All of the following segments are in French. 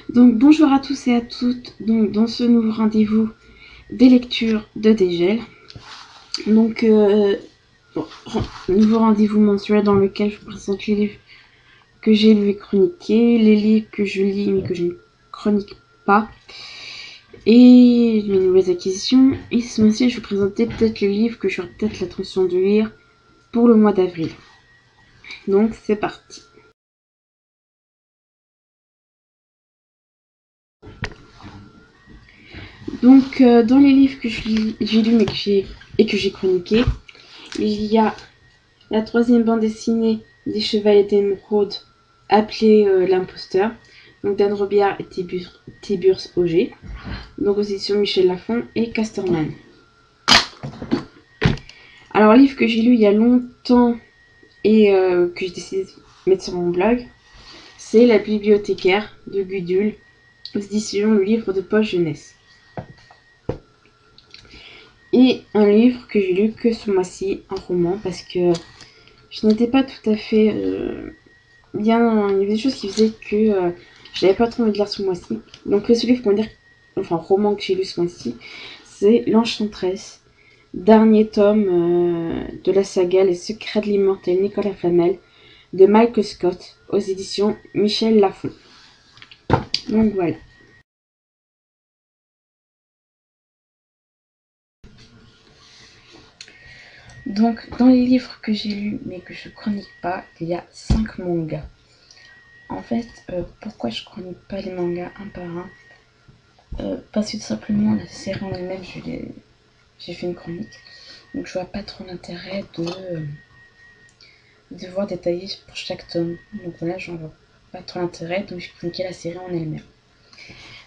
Donc bonjour à tous et à toutes, donc dans ce nouveau rendez-vous des lectures de Dégel. Donc nouveau rendez-vous mensuel dans lequel je vous présente les livres que j'ai lus et chroniqués, les livres que je lis mais que je ne chronique pas, et mes nouvelles acquisitions. Et ce mois-ci je vous présentais peut-être les livres que j'aurais peut-être l'intention de lire pour le mois d'avril. Donc c'est parti. Donc dans les livres que j'ai lus mais que j'ai chroniqués, il y a la troisième bande dessinée des Chevaliers d'Émeraude appelée L'Imposteur, donc d'Anne Robillard et Tiburce Auger, donc aux éditions Michel Lafon et Casterman. Alors, livre que j'ai lu il y a longtemps et que j'ai décidé de mettre sur mon blog, c'est La bibliothécaire de Gudule, aux éditions Le Livre de Poche Jeunesse. Et un livre que j'ai lu que ce mois-ci, un roman, parce que je n'étais pas tout à fait bien. Il y avait des choses qui faisaient que je n'avais pas trop envie de lire ce mois-ci. Donc ce livre, roman que j'ai lu ce mois-ci, c'est L'Enchanteresse, dernier tome de la saga Les Secrets de l'immortel Nicolas Flamel de Michael Scott aux éditions Michel Lafon. Donc voilà. Donc dans les livres que j'ai lus mais que je chronique pas, il y a 5 mangas. En fait, pourquoi je chronique pas les mangas un par un? Parce que tout simplement la série en elle-même, j'ai fait une chronique, donc je vois pas trop l'intérêt de voir détaillé pour chaque tome. Donc voilà, j'en vois pas trop l'intérêt, donc j'ai chroniqué la série en elle-même.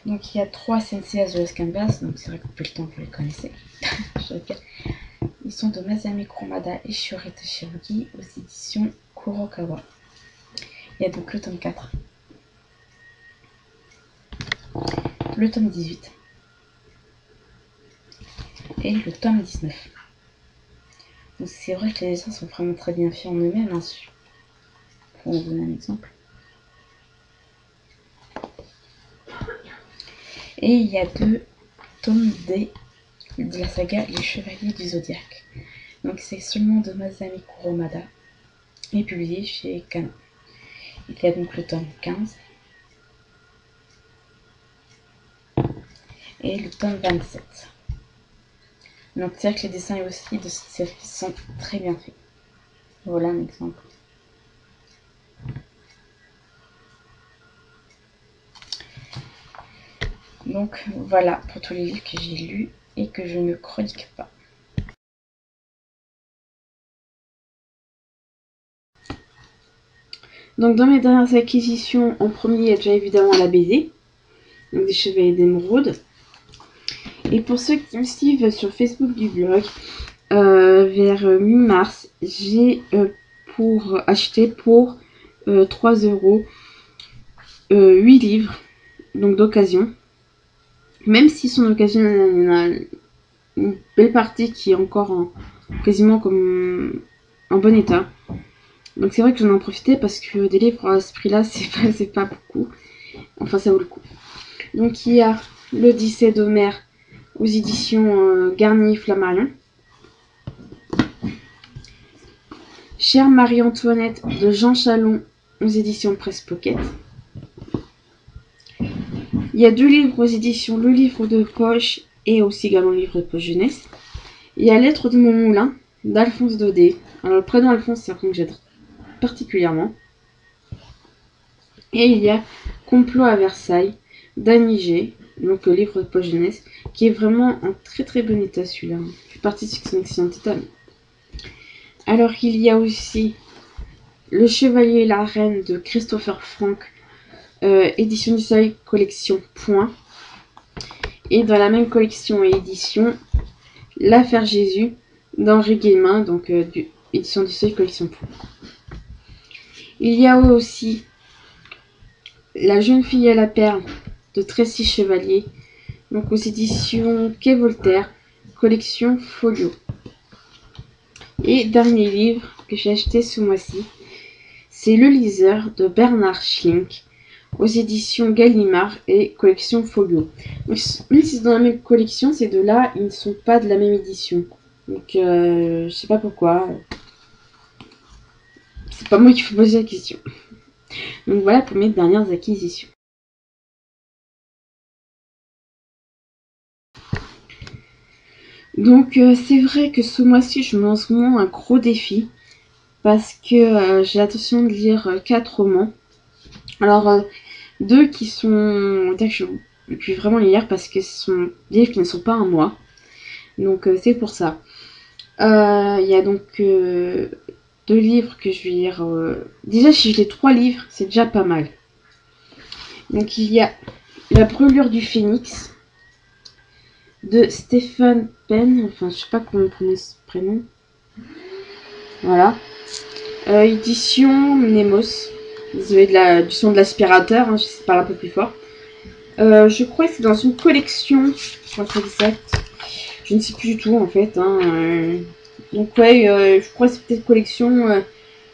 Donc il y a 3 Sensei Azules Canvas, donc c'est vrai que depuis le temps vous les connaissez. Ils sont de Masami Kurumada et Shiori Toshirogi aux éditions Kurokawa. Il y a donc le tome 4, le tome 18 et le tome 19. Donc c'est vrai que les dessins sont vraiment très bien faits en eux-mêmes. Hein. Pour vous donner un exemple. Et il y a 2 tomes de la saga Les Chevaliers du Zodiaque. Donc c'est seulement de Masami Kurumada et publié chez Kana. Il y a donc le tome 15 et le tome 27. Donc c'est vrai que les dessins aussi de cette série sont très bien faits. Voilà un exemple. Donc voilà pour tous les livres que j'ai lus et que je ne chronique pas. Donc dans mes dernières acquisitions, en premier il y a déjà évidemment la BD, donc des Chevaliers d'Émeraude. Et pour ceux qui me suivent sur Facebook du blog, vers mi-mars, j'ai acheté pour 3 € 8 livres, donc d'occasion. Même si son occasion, il y en a une belle partie qui est encore quasiment comme en bon état. Donc c'est vrai que j'en ai en profité parce que des livres à ce prix-là, c'est pas beaucoup. Enfin, ça vaut le coup. Donc il y a l'Odyssée d'Homère aux éditions Garnier Flammarion. Chère Marie-Antoinette de Jean Chalon aux éditions Presse Pocket. Il y a 2 livres aux éditions Le Livre de Poche et aussi également Le Livre de Poche Jeunesse. Il y a Lettres de mon moulin d'Alphonse Daudet. Alors le prénom Alphonse, c'est un prénom que j'aime particulièrement. Et il y a Complot à Versailles d'Annie G, donc le livre de Poche Jeunesse, qui est vraiment en très très bon état celui-là. Il fait partie de ceux qui sont en excellent état. Alors il y a aussi Le Chevalier et la Reine de Christopher Frank, édition du Seuil, collection Point. Et dans la même collection et édition, L'Affaire Jésus d'Henri Guillemin, donc édition du Seuil, collection Point. Il y a aussi La jeune fille à la perle de Tracy Chevalier, donc aux éditions Quai Voltaire, collection Folio. Et dernier livre que j'ai acheté ce mois-ci, c'est Le Liseur de Bernard Schlink aux éditions Gallimard et collection Folio. Donc, même si c'est dans la même collection, ces deux-là, ils ne sont pas de la même édition. Donc, je sais pas pourquoi. C'est pas moi qui faut poser la question. Donc voilà pour mes dernières acquisitions. Donc c'est vrai que ce mois-ci, je me lance vraiment un gros défi. Parce que j'ai l'intention de lire 4 romans. Alors, 2 qui sont... que je puis vraiment les lire parce que ce sont des livres qui ne sont pas à moi. Donc c'est pour ça. Il y a donc 2 livres que je vais lire. Déjà, si je lis 3 livres, c'est déjà pas mal. Donc il y a La brûlure du phénix de Stephen Penn. Enfin, je sais pas comment on prononce ce prénom. Voilà. Édition Nemos. Désolé du son de l'aspirateur, hein, je sais pas un peu plus fort. Je crois que c'est dans une collection, pour être exact. Je ne sais plus du tout en fait. Hein, donc ouais, je crois que c'est peut-être collection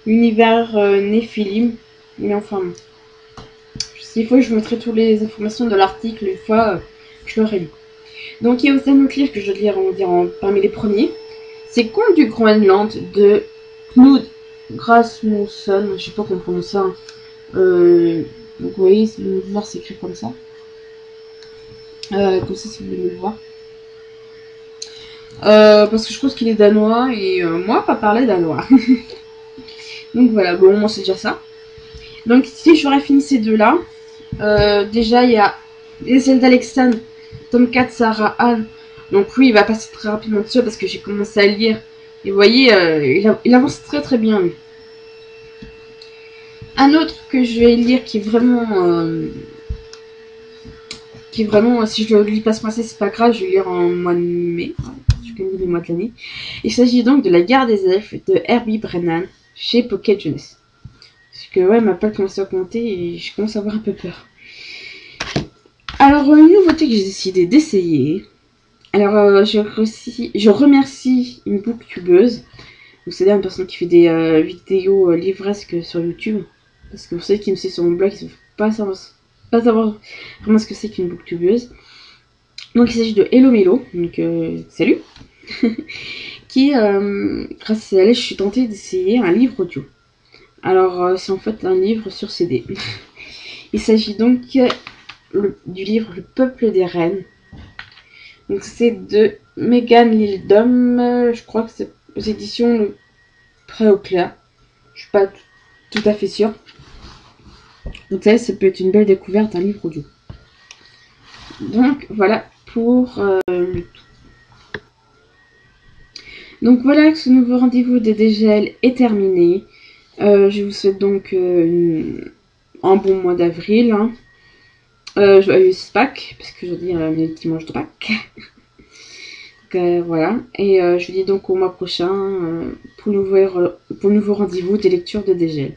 Univers Néphilim. Mais enfin, s'il faut, je vous mettrai toutes les informations de l'article une fois que je l'aurai lu. Donc il y a aussi un autre livre que je vais lire, on va dire, parmi les premiers. C'est Contes du Groenland de Knud Rasmussen. Je sais pas comment on prononce ça. Hein. Donc vous voyez, le voir s'écrit comme ça. Comme ça, si vous voulez le voir. Parce que je pense qu'il est danois et moi, pas parler danois. Donc voilà, bon, moi c'est déjà ça. Donc si j'aurais fini ces deux-là, déjà il y a Les ailes d'Alexandre, tome 4, Sarah Anne. Donc oui, il va passer très rapidement dessus parce que j'ai commencé à le lire. Et vous voyez, il avance très très bien lui. Un autre que je vais lire qui est vraiment... si je le lis pas ce mois-ci, c'est pas grave, je vais le lire en mois de mai. Je connais les mois de l'année. Il s'agit donc de La Guerre des Elfes de Herbie Brennan chez Pocket Jeunesse. Parce que ouais, ma page commence à augmenter et je commence à avoir un peu peur. Alors, une nouveauté que j'ai décidé d'essayer. Alors, je remercie une booktubeuse. Donc, c'est-à-dire une personne qui fait des vidéos livresques sur YouTube. Parce que vous savez qui me suit sur mon blog, ils ne savent pas savoir vraiment ce que c'est qu'une booktubeuse. Donc, il s'agit de Hello Melo. Donc, salut. Qui, grâce à elle, je suis tentée d'essayer un livre audio. Alors, c'est en fait un livre sur CD. Il s'agit donc du livre Le Peuple des Reines. Donc c'est de Megan Lildom, je crois que c'est aux éditions Le Pré au Clair. Je suis pas tout à fait sûre. Donc ça peut être une belle découverte, un livre audio. Donc voilà pour le tout. Donc voilà que ce nouveau rendez-vous des DGL est terminé. Je vous souhaite donc un bon mois d'avril. Hein. Joyeux Pâques, parce que j'aurais dit le dimanche de Pâques. Donc, voilà. Et je vous dis donc au mois prochain pour nouveau rendez-vous des lectures de DGL.